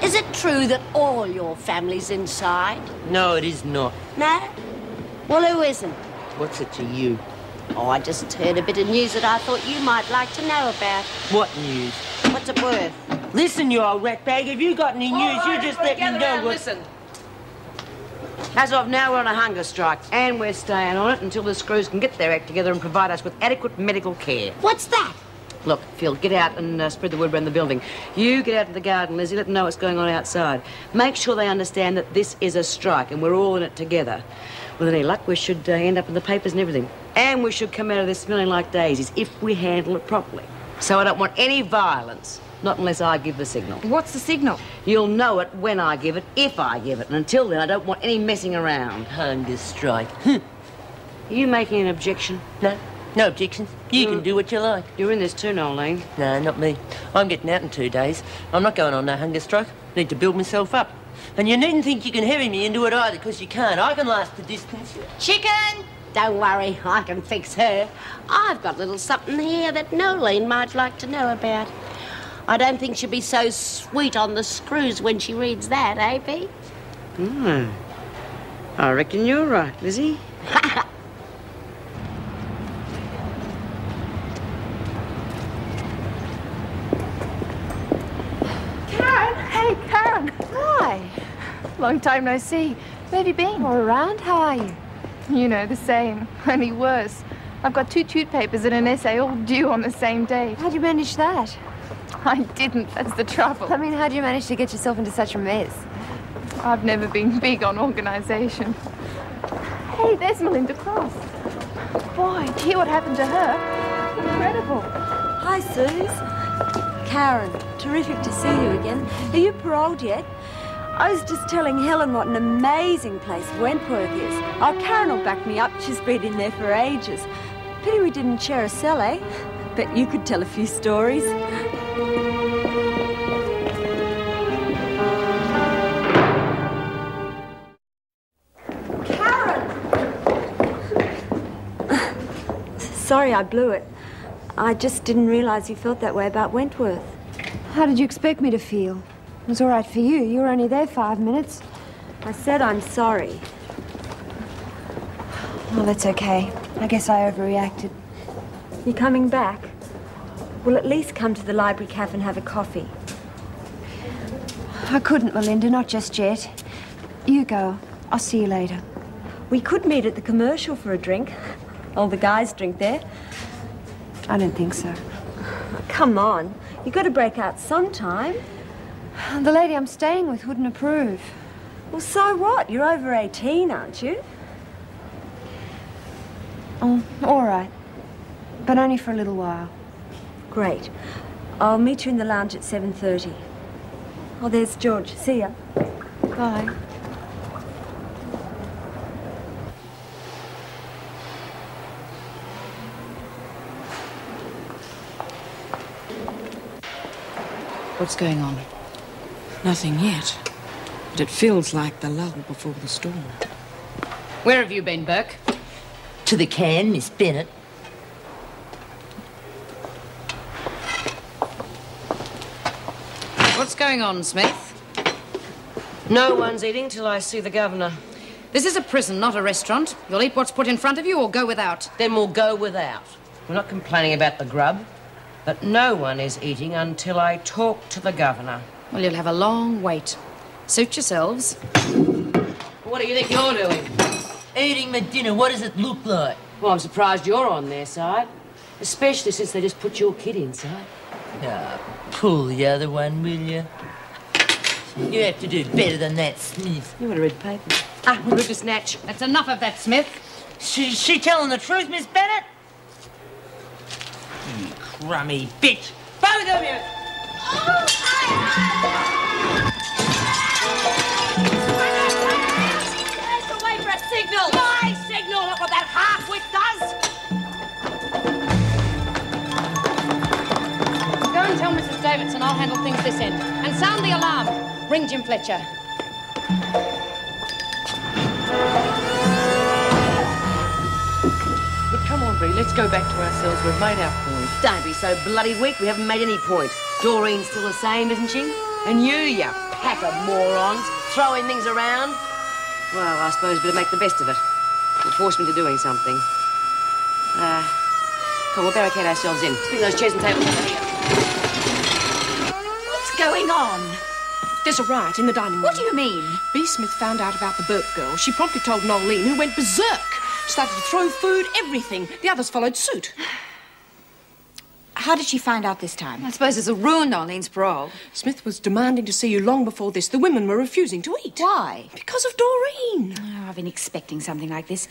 Is it true that all your family's inside? No, it is not. No? Well, who isn't? What's it to you? Oh, I just heard a bit of news that I thought you might like to know about. What news? What's it worth? Listen, you old ratbag, have you got any news? You just let me know what... Listen. As of now, we're on a hunger strike, and we're staying on it until the screws can get their act together and provide us with adequate medical care. What's that? Look, Phil, get out and spread the word around the building. You get out to the garden, Lizzie, let them know what's going on outside. Make sure they understand that this is a strike and we're all in it together. With any luck, we should end up in the papers and everything. And we should come out of this smelling like daisies if we handle it properly. So I don't want any violence, not unless I give the signal. What's the signal? You'll know it when I give it, if I give it. And until then, I don't want any messing around. Hunger strike. Are you making an objection? No. No objections. You can do what you like. You're in this too, Nolene. No, not me. I'm getting out in 2 days. I'm not going on no hunger strike. Need to build myself up. And you needn't think you can hurry me into it either, because you can't. I can last the distance. Chicken! Don't worry, I can fix her. I've got a little something here that Nolene might like to know about. I don't think she'll be so sweet on the screws when she reads that, eh, Bea? I reckon you're right, Lizzie. Hey, Karen. Hi. Long time no see. Where have you been? All around. How are you? You know, the same, only worse. I've got 2 toot papers and an essay all due on the same day. How'd you manage that? I didn't, that's the trouble. I mean, how'd you manage to get yourself into such a mess? I've never been big on organisation. Hey, there's Melinda Cross. Boy, do you hear what happened to her? Incredible. Hi, Suze. Karen, terrific to see you again. Are you paroled yet? I was just telling Helen what an amazing place Wentworth is. Oh, Karen will back me up. She's been in there for ages. Pity we didn't share a cell, eh? Bet you could tell a few stories. Karen! Sorry I blew it. I just didn't realise you felt that way about Wentworth. How did you expect me to feel? It was all right for you. You were only there 5 minutes. I said I'm sorry. Oh, that's okay. I guess I overreacted. You coming back? We'll at least come to the library cafe and have a coffee. I couldn't, Melinda, not just yet. You go. I'll see you later. We could meet at the commercial for a drink. All the guys drink there. I don't think so. Come on. You've got to break out sometime. The lady I'm staying with wouldn't approve. Well, so what? You're over 18, aren't you? Oh, all right. But only for a little while. Great. I'll meet you in the lounge at 7:30. Oh, there's George. See ya. Bye. What's going on? Nothing yet. But it feels like the lull before the storm. Where have you been, Burke? To the can, Miss Bennett. What's going on, Smith? No one's eating till I see the governor. This is a prison, not a restaurant. You'll eat what's put in front of you or go without. Then we'll go without. We're not complaining about the grub, but no one is eating until I talk to the governor. Well, you'll have a long wait. Suit yourselves. What do you think you're doing? Eating my dinner, what does it look like? Well, I'm surprised you're on their side, especially since they just put your kid inside. Ah, pull the other one, will you? You have to do better than that, Smith. You would have read the paper. Ah, we'll to snatch. That's enough of that, Smith. She telling the truth, Miss Bennett? You crummy bitch. Both of you! There's a way for a signal. My signal, look what that half-wit does. Go and tell Mrs. Davidson I'll handle things this end. And sound the alarm. Ring Jim Fletcher. Look, come on, Bree, let's go back to ourselves. We've made our point. Don't be so bloody weak. We haven't made any point. Doreen's still the same, isn't she? And you pack of morons, throwing things around. Well, I suppose we'll make the best of it. It'll force me to doing something. Come, we'll barricade ourselves in. Bring those chairs and tables over here. What's going on? There's a riot in the dining room. What do you mean? B. Smith found out about the Burke girl. She promptly told Nolene, who went berserk. Started to throw food, everything. The others followed suit. How did she find out this time? I suppose it's ruined Arlene's parole. Smith was demanding to see you long before this. The women were refusing to eat. Why? Because of Doreen. Oh, I've been expecting something like this.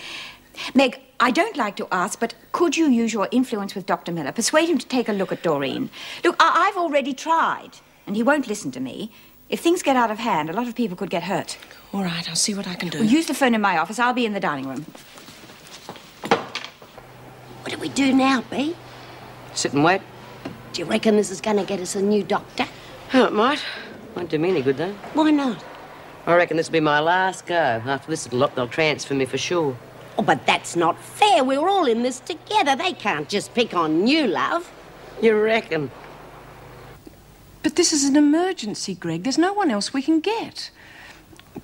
Meg, I don't like to ask, but could you use your influence with Dr. Miller? Persuade him to take a look at Doreen. Look, I've already tried, and he won't listen to me. If things get out of hand, a lot of people could get hurt. All right, I'll see what I can do. Well, use the phone in my office. I'll be in the dining room. What do we do now, B? Sit and wait. Do you reckon this is going to get us a new doctor? Oh, it might. Won't do me any good, though. Why not? I reckon this will be my last go. After this little lot, they'll transfer me for sure. Oh, but that's not fair. We're all in this together. They can't just pick on you, love. You reckon? But this is an emergency, Greg. There's no one else we can get.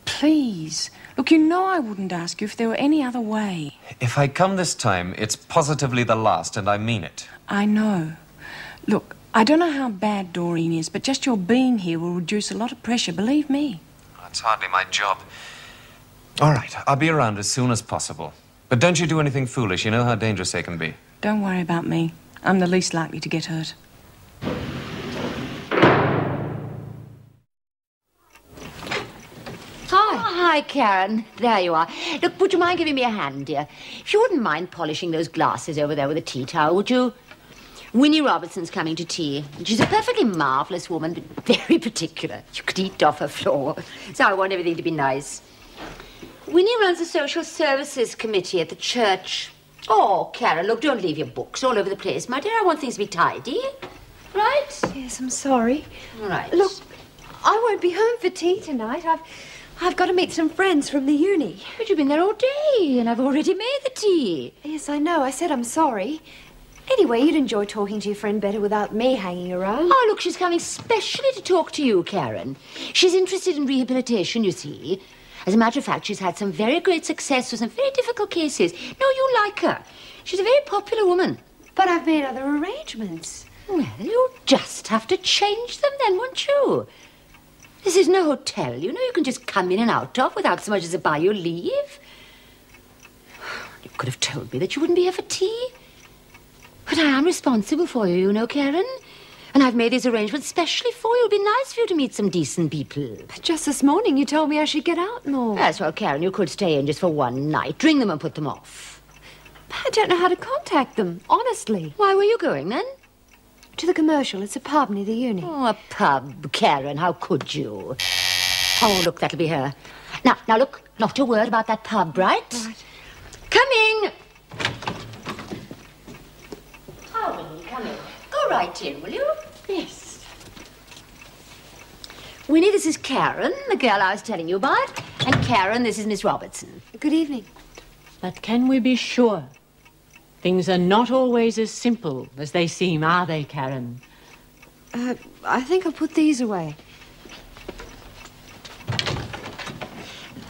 Please. Look, you know I wouldn't ask you if there were any other way. If I come this time, it's positively the last, and I mean it. I know. Look, I don't know how bad Doreen is, but just your being here will reduce a lot of pressure, believe me. That's hardly my job. All right, I'll be around as soon as possible. But don't you do anything foolish. You know how dangerous they can be. Don't worry about me. I'm the least likely to get hurt. Hi, Karen. There you are. Look, would you mind giving me a hand, dear? If you wouldn't mind polishing those glasses over there with a tea towel, would you? Winnie Robertson's coming to tea. She's a perfectly marvellous woman, but very particular. You could eat off her floor. So I want everything to be nice. Winnie runs the social services committee at the church. Oh, Karen, look, don't leave your books all over the place, my dear. I want things to be tidy. Right? Yes, I'm sorry. All right. Look, I won't be home for tea tonight. I've got to meet some friends from the uni. But you've been there all day, and I've already made the tea. Yes, I know. I said I'm sorry. Anyway, you'd enjoy talking to your friend better without me hanging around. Oh, look, she's coming specially to talk to you, Karen. She's interested in rehabilitation, you see. As a matter of fact, she's had some very great success with some very difficult cases. No, you like her. She's a very popular woman. But I've made other arrangements. Well, you'll just have to change them then, won't you? This is no hotel, you know, you can just come in and out of without so much as a buy your leave. You could have told me that you wouldn't be here for tea. But I am responsible for you, you know, Karen. And I've made these arrangements specially for you. It'll be nice for you to meet some decent people. But just this morning you told me I should get out more. That's well, Karen, you could stay in just for one night. Ring them and put them off. I don't know how to contact them, honestly. Why were you going, then? To the commercial. It's a pub near the uni. Oh, a pub, Karen. How could you? Oh, look, that'll be her. Now, look, not a word about that pub, right? Right. Coming! Oh, Winnie, come in. Go right in, will you? Yes. Winnie, this is Karen, the girl I was telling you about. And Karen, this is Miss Robertson. Good evening. But can we be sure? Things are not always as simple as they seem, are they, Karen? I think I'll put these away.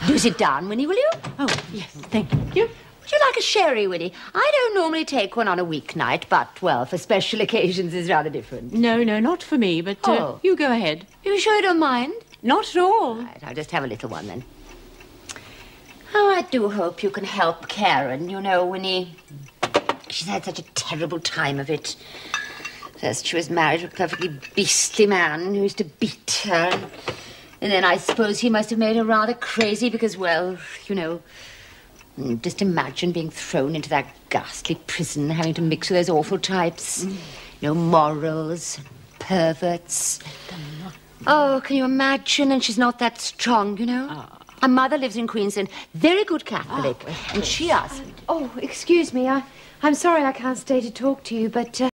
Do sit down, Winnie, will you? Oh, yes, thank you. Would you like a sherry, Winnie? I don't normally take one on a weeknight, but, well, for special occasions is rather different. No, not for me, but you go ahead. You sure you don't mind? Not at all. Right, I'll just have a little one, then. Oh, I do hope you can help Karen. You know, Winnie, she's had such a terrible time of it. First, she was married to a perfectly beastly man who used to beat her. And then I suppose he must have made her rather crazy because, well, you know, just imagine being thrown into that ghastly prison, having to mix with those awful types. No morals, perverts. Oh, can you imagine? And she's not that strong, you know. Her mother lives in Queensland, very good Catholic, and she asked me. Oh, excuse me. I'm sorry I can't stay to talk to you, but